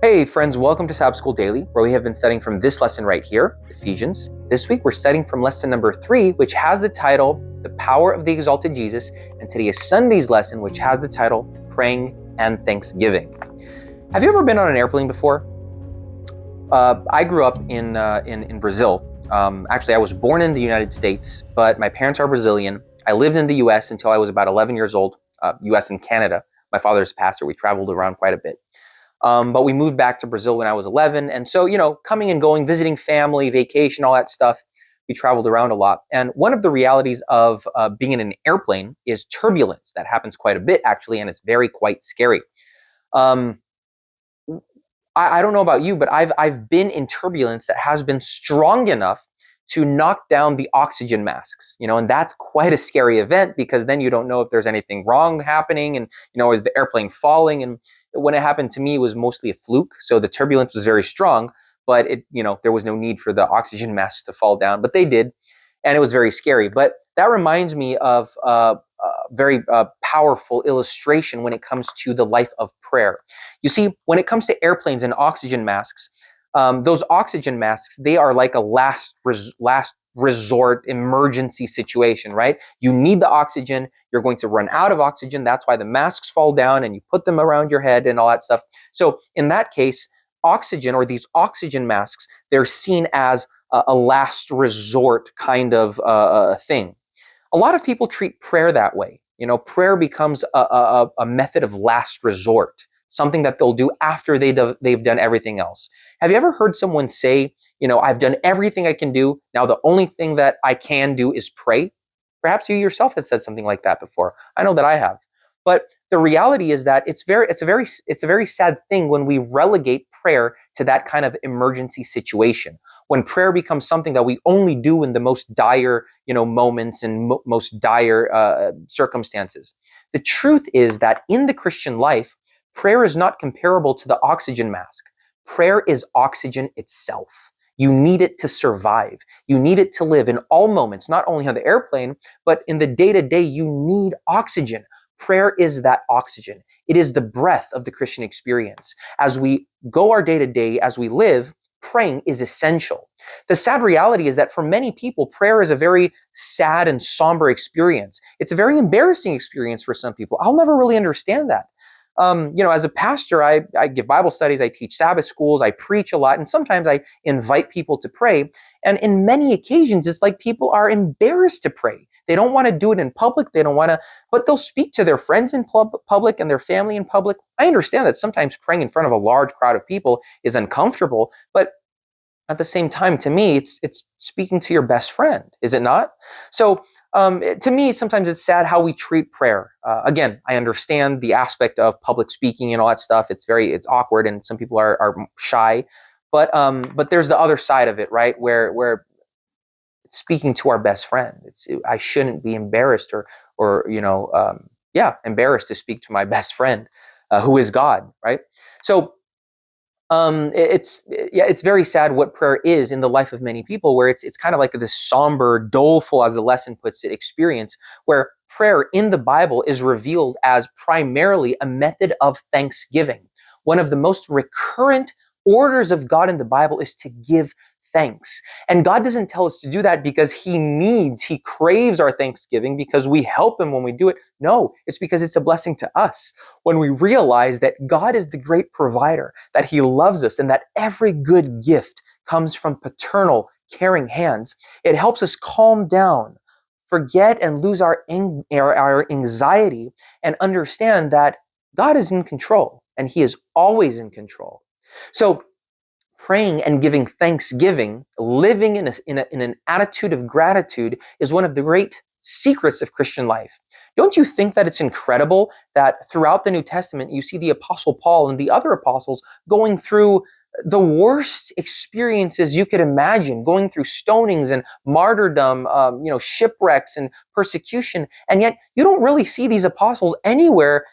Hey friends, welcome to Sabbath School Daily, where we have been studying from this lesson right here, Ephesians. This week we're studying from lesson number 3, which has the title, The Power of the Exalted Jesus, and today is Sunday's lesson, which has the title, Praying and Thanksgiving. Have you ever been on an airplane before? I grew up in Brazil. Actually, I was born in the United States, but my parents are Brazilian. I lived in the U.S. until I was about 11 years old, U.S. and Canada. My father's a pastor. We traveled around quite a bit. But we moved back to Brazil when I was 11. And so, coming and going, visiting family, vacation, all that stuff, we traveled around a lot. And one of the realities of being in an airplane is turbulence. That happens quite a bit, actually, and it's quite scary. I don't know about you, but I've been in turbulence that has been strong enough to knock down the oxygen masks, and that's quite a scary event because then you don't know if there's anything wrong happening and, is the airplane falling? And when it happened to me, it was mostly a fluke. So the turbulence was very strong, but there was no need for the oxygen masks to fall down, but they did. And it was very scary. But that reminds me of a very powerful illustration when it comes to the life of prayer. You see, when it comes to airplanes and oxygen masks, those oxygen masks, they are like a last resort emergency situation, right? You need the oxygen. You're going to run out of oxygen. That's why the masks fall down and you put them around your head and all that stuff. So in that case, oxygen or these oxygen masks, they're seen as a last resort kind of thing. A lot of people treat prayer that way. Prayer becomes a method of last resort, something that they'll do after they've done everything else. Have you ever heard someone say, I've done everything I can do. Now the only thing that I can do is pray? Perhaps you yourself have said something like that before. I know that I have. But the reality is that it's a very sad thing when we relegate prayer to that kind of emergency situation. When prayer becomes something that we only do in the most dire, moments and most dire circumstances. The truth is that in the Christian life, prayer is not comparable to the oxygen mask. Prayer is oxygen itself. You need it to survive. You need it to live in all moments, not only on the airplane, but in the day-to-day, you need oxygen. Prayer is that oxygen. It is the breath of the Christian experience. As we go our day-to-day, as we live, praying is essential. The sad reality is that for many people, prayer is a very sad and somber experience. It's a very embarrassing experience for some people. I'll never really understand that. As a pastor, I give Bible studies, I teach Sabbath schools, I preach a lot, and sometimes I invite people to pray. And in many occasions, it's like people are embarrassed to pray. They don't want to do it in public. They don't want to, but they'll speak to their friends in public and their family in public. I understand that sometimes praying in front of a large crowd of people is uncomfortable, but at the same time, to me, it's speaking to your best friend, is it not? So to me, sometimes it's sad how we treat prayer. Again, I understand the aspect of public speaking and all that stuff. It's awkward, and some people are shy. But there's the other side of it, right? Where speaking to our best friend, I shouldn't be embarrassed or embarrassed to speak to my best friend, who is God, right? So it's very sad what prayer is in the life of many people, where it's kind of like this somber, doleful, as the lesson puts it, experience, where prayer in the Bible is revealed as primarily a method of thanksgiving. One of the most recurrent orders of God in the Bible is to give thanks. And God doesn't tell us to do that because he craves our thanksgiving because we help him when we do it. No, it's because it's a blessing to us when we realize that God is the great provider, that he loves us, and that every good gift comes from paternal, caring hands. It helps us calm down, forget and lose our anxiety, and understand that God is in control, and he is always in control. So praying and giving thanksgiving, living in an attitude of gratitude, is one of the great secrets of Christian life. Don't you think that it's incredible that throughout the New Testament, you see the Apostle Paul and the other apostles going through the worst experiences you could imagine, going through stonings and martyrdom, shipwrecks and persecution, and yet you don't really see these apostles anywhere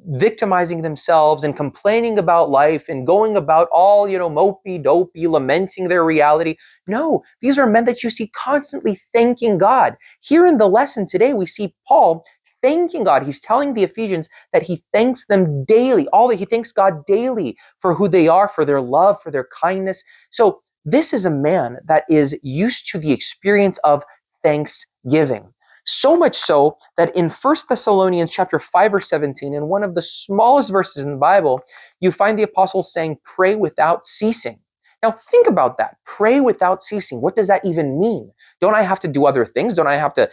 victimizing themselves and complaining about life and going about all, mopey, dopey, lamenting their reality. No, these are men that you see constantly thanking God. Here in the lesson today, we see Paul thanking God. He's telling the Ephesians that he thanks them daily. He thanks God daily for who they are, for their love, for their kindness. So this is a man that is used to the experience of thanksgiving. So much so that in 1 Thessalonians chapter 5 verse 17, in one of the smallest verses in the Bible, you find the apostle saying, pray without ceasing. Now think about that. Pray without ceasing. What does that even mean? Don't I have to do other things? Don't I have to,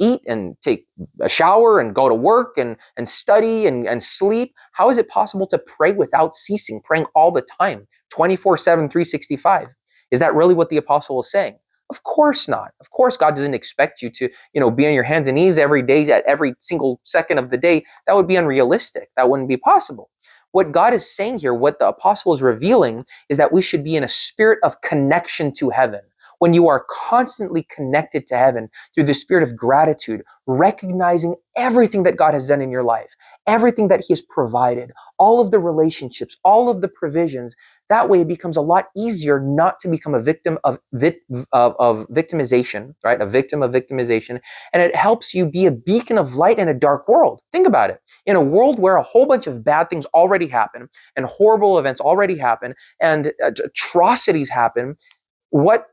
eat and take a shower and go to work and study and sleep? How is it possible to pray without ceasing, praying all the time, 24/7, 365? Is that really what the apostle is saying? Of course not. Of course, God doesn't expect you to, be on your hands and knees every day, at every single second of the day. That would be unrealistic. That wouldn't be possible. What God is saying here, what the apostle is revealing, is that we should be in a spirit of connection to heaven. When you are constantly connected to heaven through the spirit of gratitude, recognizing everything that God has done in your life, everything that he has provided, all of the relationships, all of the provisions, that way it becomes a lot easier not to become a victim of victimization, right? A victim of victimization. And it helps you be a beacon of light in a dark world. Think about it. In a world where a whole bunch of bad things already happen and horrible events already happen and atrocities happen, what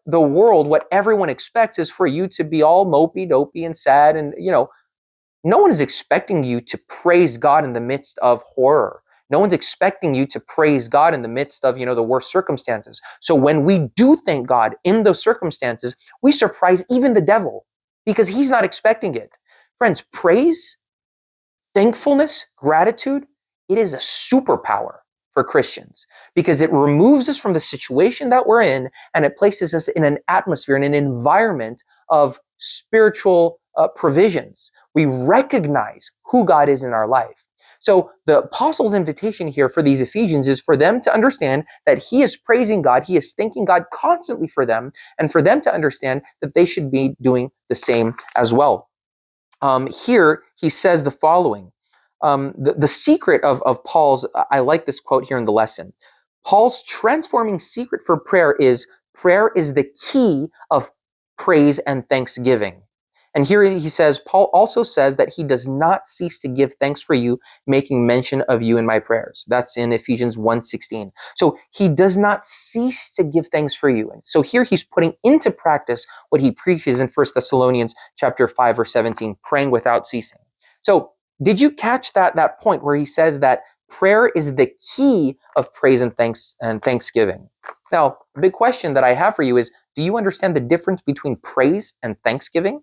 everyone expects is for you to be all mopey, dopey, and sad. And, no one is expecting you to praise God in the midst of horror. No one's expecting you to praise God in the midst of, the worst circumstances. So when we do thank God in those circumstances, we surprise even the devil because he's not expecting it. Friends, praise, thankfulness, gratitude, it is a superpower for Christians because it removes us from the situation that we're in and it places us in an atmosphere, in an environment of spiritual provisions. We recognize who God is in our life. So the apostle's invitation here for these Ephesians is for them to understand that he is praising God, he is thanking God constantly for them, and for them to understand that they should be doing the same as well. Here he says the following. The secret of Paul's, I like this quote here in the lesson. Paul's transforming secret for prayer is the key of praise and thanksgiving. And here he says, Paul also says that he does not cease to give thanks for you, making mention of you in my prayers. That's in Ephesians 1:16. So he does not cease to give thanks for you. And so here he's putting into practice what he preaches in 1 Thessalonians chapter 5, verse 17, praying without ceasing. So did you catch that point where he says that prayer is the key of praise and thanksgiving? Now, the big question that I have for you is, do you understand the difference between praise and thanksgiving?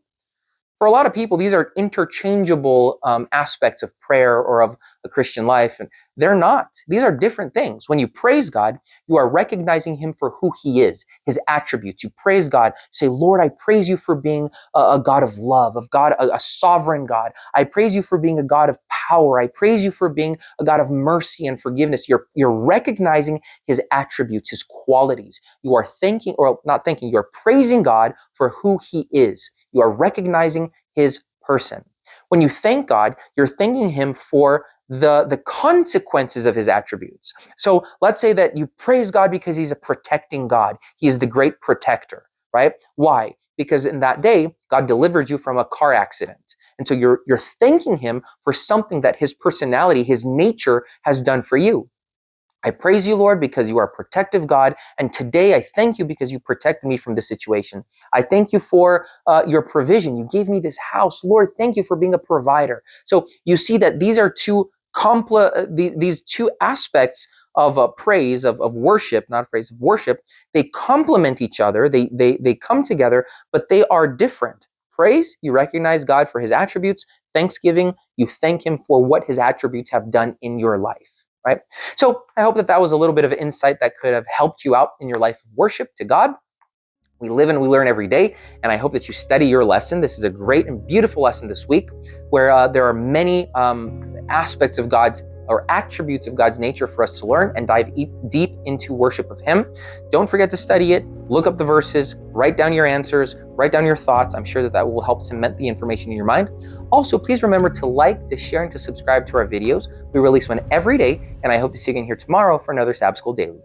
For a lot of people, these are interchangeable aspects of prayer or of the Christian life, and they're not. These are different things. When you praise God, you are recognizing him for who he is, his attributes. You praise God. You say, Lord, I praise you for being a God of love, a sovereign God. I praise you for being a God of power. I praise you for being a God of mercy and forgiveness. You're recognizing his attributes, his qualities. You are you're praising God for who he is. You are recognizing his person. When you thank God, you're thanking him for the consequences of his attributes. So let's say that you praise God because he's a protecting God. He is the great protector, right? Why? Because in that day, God delivered you from a car accident. And so you're thanking him for something that his personality, his nature has done for you. I praise you, Lord, because you are a protective God. And today I thank you because you protected me from this situation. I thank you for your provision. You gave me this house. Lord, thank you for being a provider. So you see that these are these two aspects of praise, of worship, not praise, of worship. They complement each other. They come together, but they are different. Praise, you recognize God for his attributes. Thanksgiving, you thank him for what his attributes have done in your life. Right? So I hope that was a little bit of insight that could have helped you out in your life of worship to God. We live and we learn every day, and I hope that you study your lesson. This is a great and beautiful lesson this week where there are many aspects of God's or attributes of God's nature for us to learn and dive deep into worship of him. Don't forget to study it, look up the verses, write down your answers, write down your thoughts. I'm sure that will help cement the information in your mind. Also, please remember to like, to share, and to subscribe to our videos. We release one every day, and I hope to see you again here tomorrow for another Sabbath School Daily.